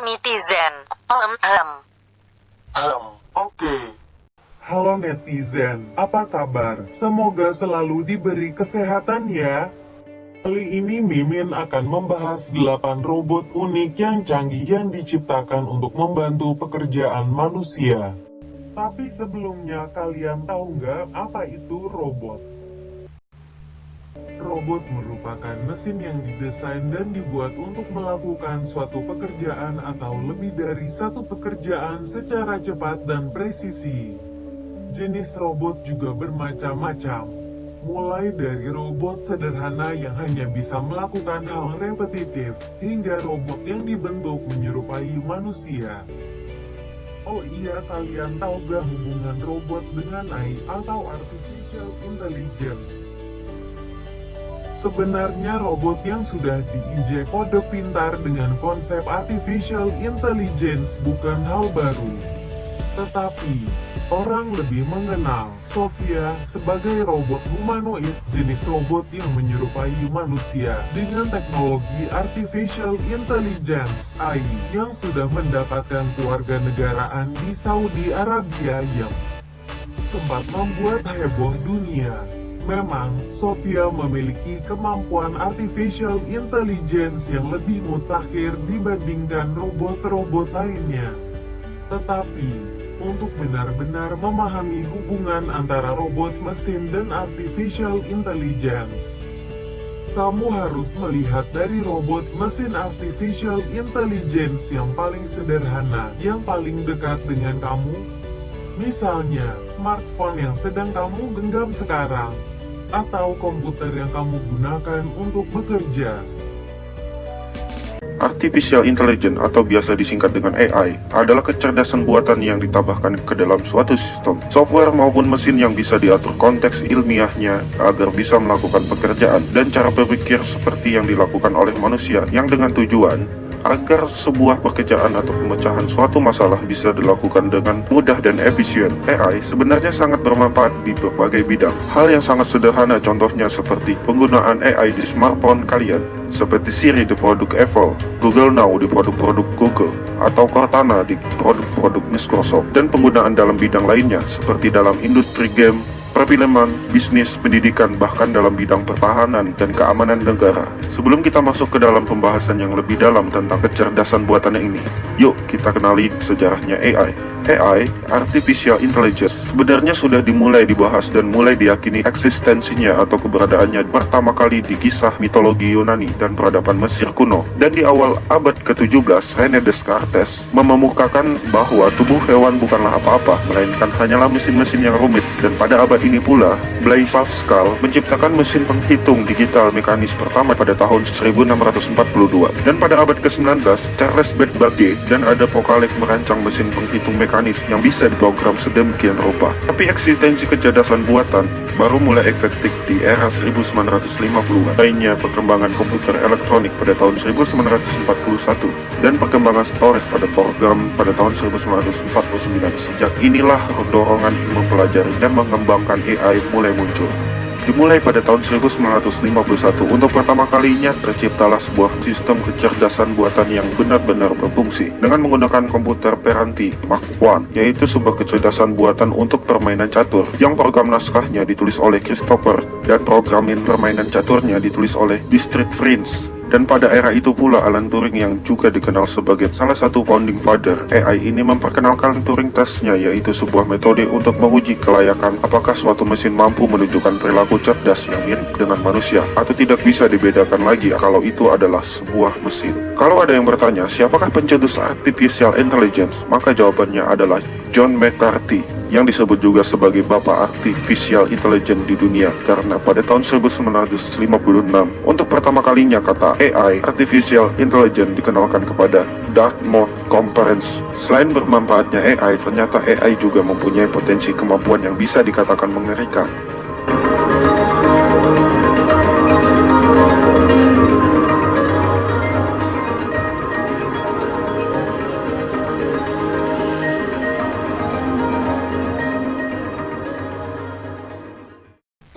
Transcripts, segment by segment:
netizen. Oke. Halo netizen, apa kabar? Semoga selalu diberi kesehatan ya. Kali ini Mimin akan membahas 8 robot unik yang canggih yang diciptakan untuk membantu pekerjaan manusia. Tapi sebelumnya kalian tahu nggak apa itu robot? Robot merupakan mesin yang didesain dan dibuat untuk melakukan suatu pekerjaan atau lebih dari satu pekerjaan secara cepat dan presisi. Jenis robot juga bermacam-macam, mulai dari robot sederhana yang hanya bisa melakukan hal repetitif, hingga robot yang dibentuk menyerupai manusia. Oh iya, kalian tahu gak hubungan robot dengan AI atau Artificial Intelligence? Sebenarnya robot yang sudah diinjek kode pintar dengan konsep Artificial Intelligence bukan hal baru. Tetapi, orang lebih mengenal Sophia sebagai robot humanoid, jenis robot yang menyerupai manusia dengan teknologi Artificial Intelligence AI yang sudah mendapatkan kewarganegaraan di Saudi Arabia yang sempat membuat heboh dunia. Memang, Sophia memiliki kemampuan Artificial Intelligence yang lebih mutakhir dibandingkan robot-robot lainnya. Tetapi, untuk benar-benar memahami hubungan antara robot mesin dan Artificial Intelligence, kamu harus melihat dari robot mesin Artificial Intelligence yang paling sederhana, yang paling dekat dengan kamu. Misalnya, smartphone yang sedang kamu genggam sekarang, atau komputer yang kamu gunakan untuk bekerja. Artificial Intelligence atau biasa disingkat dengan AI adalah kecerdasan buatan yang ditambahkan ke dalam suatu sistem, software maupun mesin yang bisa diatur konteks ilmiahnya agar bisa melakukan pekerjaan dan cara berpikir seperti yang dilakukan oleh manusia yang dengan tujuan agar sebuah pekerjaan atau pemecahan suatu masalah bisa dilakukan dengan mudah dan efisien. AI sebenarnya sangat bermanfaat di berbagai bidang. Hal yang sangat sederhana contohnya seperti penggunaan AI di smartphone kalian, seperti Siri di produk Apple, Google Now di produk-produk Google, atau Cortana di produk-produk Microsoft, dan penggunaan dalam bidang lainnya seperti dalam industri game, perfilman, bisnis, pendidikan, bahkan dalam bidang pertahanan dan keamanan negara. Sebelum kita masuk ke dalam pembahasan yang lebih dalam tentang kecerdasan buatannya ini, yuk kita kenali sejarahnya AI. AI, Artificial Intelligence, sebenarnya sudah dimulai dibahas dan mulai diyakini eksistensinya atau keberadaannya pertama kali di kisah mitologi Yunani dan peradaban Mesir kuno. Dan di awal abad ke-17, René Descartes memukakan bahwa tubuh hewan bukanlah apa-apa, melainkan hanyalah mesin-mesin yang rumit. Dan pada abad ini pula, Blaise Pascal menciptakan mesin penghitung digital mekanis pertama pada tahun 1642. Dan pada abad ke-19, Charles Babbage dan Ada Apocalypse merancang mesin penghitung mekanis yang bisa diprogram sedemikian rupa. Tapi eksistensi kecerdasan buatan baru mulai efektif di era 1950-an. Lainnya perkembangan komputer elektronik pada tahun 1941 dan perkembangan storage pada program pada tahun 1949. Sejak inilah dorongan mempelajari dan mengembangkan AI mulai muncul. Dimulai pada tahun 1951, untuk pertama kalinya terciptalah sebuah sistem kecerdasan buatan yang benar-benar berfungsi dengan menggunakan komputer Peranti Mark I, yaitu sebuah kecerdasan buatan untuk permainan catur yang program naskahnya ditulis oleh Christopher dan programin permainan caturnya ditulis oleh Dietrich Fritz. Dan pada era itu pula Alan Turing yang juga dikenal sebagai salah satu founding father AI ini memperkenalkan Turing testnya, yaitu sebuah metode untuk menguji kelayakan apakah suatu mesin mampu menunjukkan perilaku cerdas yang mirip dengan manusia atau tidak bisa dibedakan lagi kalau itu adalah sebuah mesin. Kalau ada yang bertanya siapakah pencetus Artificial Intelligence, maka jawabannya adalah John McCarthy, yang disebut juga sebagai Bapak Artificial Intelligence di dunia, karena pada tahun 1956 untuk pertama kalinya kata AI, Artificial Intelligence, dikenalkan kepada Dartmouth Conference. Selain bermanfaatnya AI, ternyata AI juga mempunyai potensi kemampuan yang bisa dikatakan mengerikan.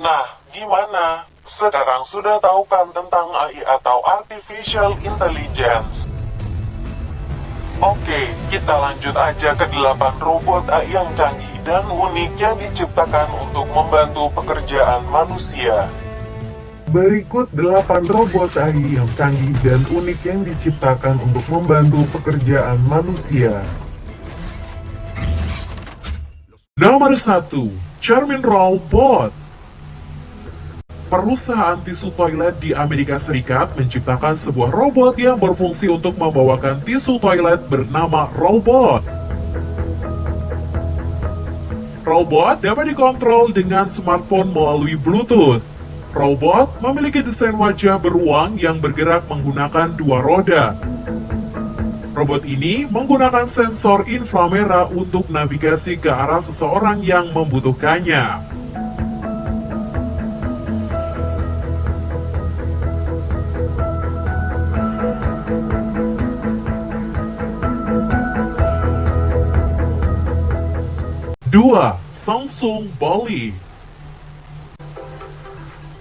Nah, gimana? Sekarang sudah tahu kan tentang AI atau Artificial Intelligence? Oke, kita lanjut aja ke 8 robot AI yang canggih dan unik yang diciptakan untuk membantu pekerjaan manusia. Berikut 8 robot AI yang canggih dan unik yang diciptakan untuk membantu pekerjaan manusia. Nomor 1, Charmin Robot. Perusahaan tisu toilet di Amerika Serikat menciptakan sebuah robot yang berfungsi untuk membawakan tisu toilet bernama Robot. Robot dapat dikontrol dengan smartphone melalui Bluetooth. Robot memiliki desain wajah beruang yang bergerak menggunakan 2 roda. Robot ini menggunakan sensor inframerah untuk navigasi ke arah seseorang yang membutuhkannya. Dua, Samsung Bali.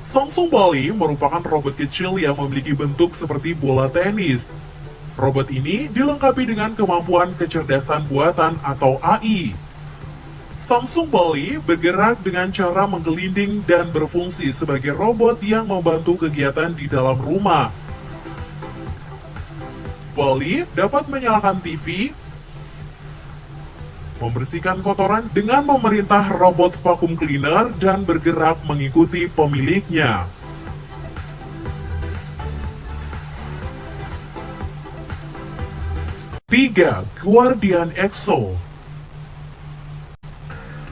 Samsung Bali merupakan robot kecil yang memiliki bentuk seperti bola tenis. Robot ini dilengkapi dengan kemampuan kecerdasan buatan atau AI. Samsung Bali bergerak dengan cara menggelinding dan berfungsi sebagai robot yang membantu kegiatan di dalam rumah. Bali dapat menyalakan TV, membersihkan kotoran dengan memerintah robot vacuum cleaner dan bergerak mengikuti pemiliknya. Tiga, Guardian Exo.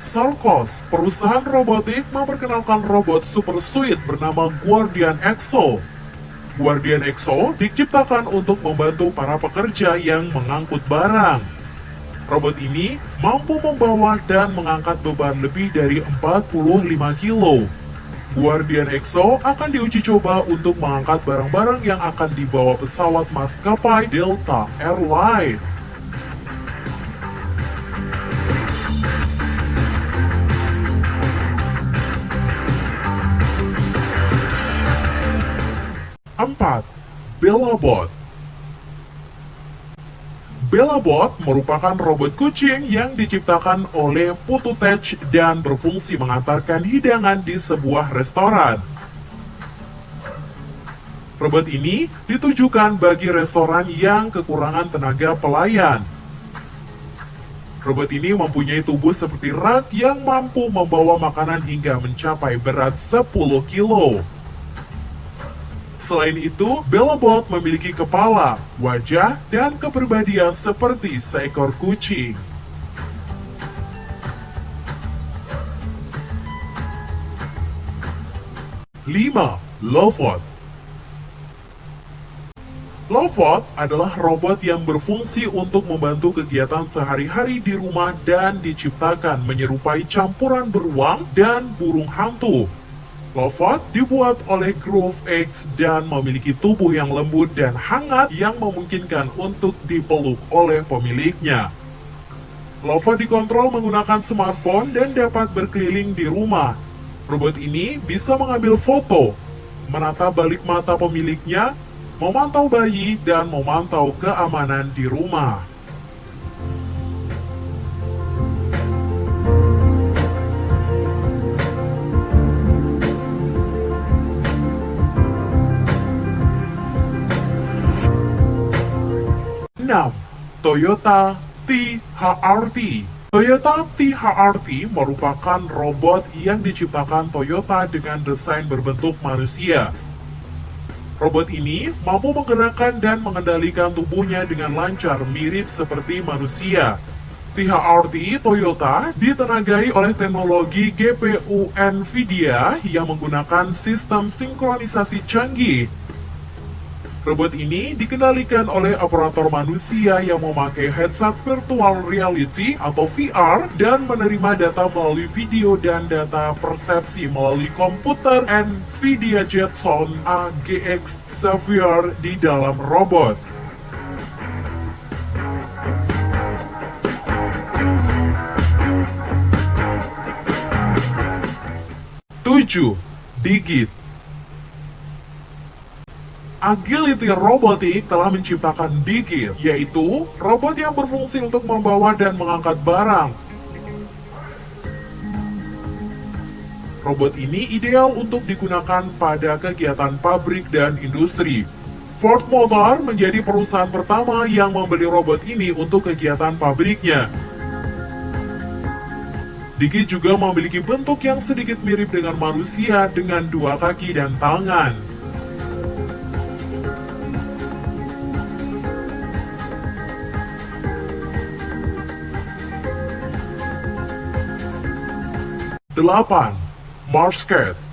Sarcos, perusahaan robotik memperkenalkan robot super suite bernama Guardian Exo. Guardian Exo diciptakan untuk membantu para pekerja yang mengangkut barang. Robot ini mampu membawa dan mengangkat beban lebih dari 45 kilo. Guardian Exo akan diuji coba untuk mengangkat barang-barang yang akan dibawa pesawat maskapai Delta Airlines. Empat, Bellabot. Bellabot merupakan robot kucing yang diciptakan oleh Pututech dan berfungsi mengantarkan hidangan di sebuah restoran. Robot ini ditujukan bagi restoran yang kekurangan tenaga pelayan. Robot ini mempunyai tubuh seperti rak yang mampu membawa makanan hingga mencapai berat 10 kilo. Selain itu, Bellabot memiliki kepala, wajah, dan kepribadian seperti seekor kucing. 5. Lovot. Lovot adalah robot yang berfungsi untuk membantu kegiatan sehari-hari di rumah dan diciptakan menyerupai campuran beruang dan burung hantu. Lovot dibuat oleh GrowthX dan memiliki tubuh yang lembut dan hangat yang memungkinkan untuk dipeluk oleh pemiliknya. Lovot dikontrol menggunakan smartphone dan dapat berkeliling di rumah. Robot ini bisa mengambil foto, menata balik mata pemiliknya, memantau bayi, dan memantau keamanan di rumah. Toyota THRT. Toyota THRT merupakan robot yang diciptakan Toyota dengan desain berbentuk manusia. Robot ini mampu menggerakkan dan mengendalikan tubuhnya dengan lancar mirip seperti manusia. THRT Toyota ditenagai oleh teknologi GPU NVIDIA yang menggunakan sistem sinkronisasi canggih. Robot ini dikendalikan oleh operator manusia yang memakai headset virtual reality atau VR dan menerima data melalui video dan data persepsi melalui komputer NVIDIA Jetson AGX Xavier di dalam robot. Tujuh, Digit. Agility Robotics telah menciptakan Digit, yaitu robot yang berfungsi untuk membawa dan mengangkat barang. Robot ini ideal untuk digunakan pada kegiatan pabrik dan industri. Ford Motor menjadi perusahaan pertama yang membeli robot ini untuk kegiatan pabriknya. Digit juga memiliki bentuk yang sedikit mirip dengan manusia dengan 2 kaki dan tangan. Delapan, Mars Cat.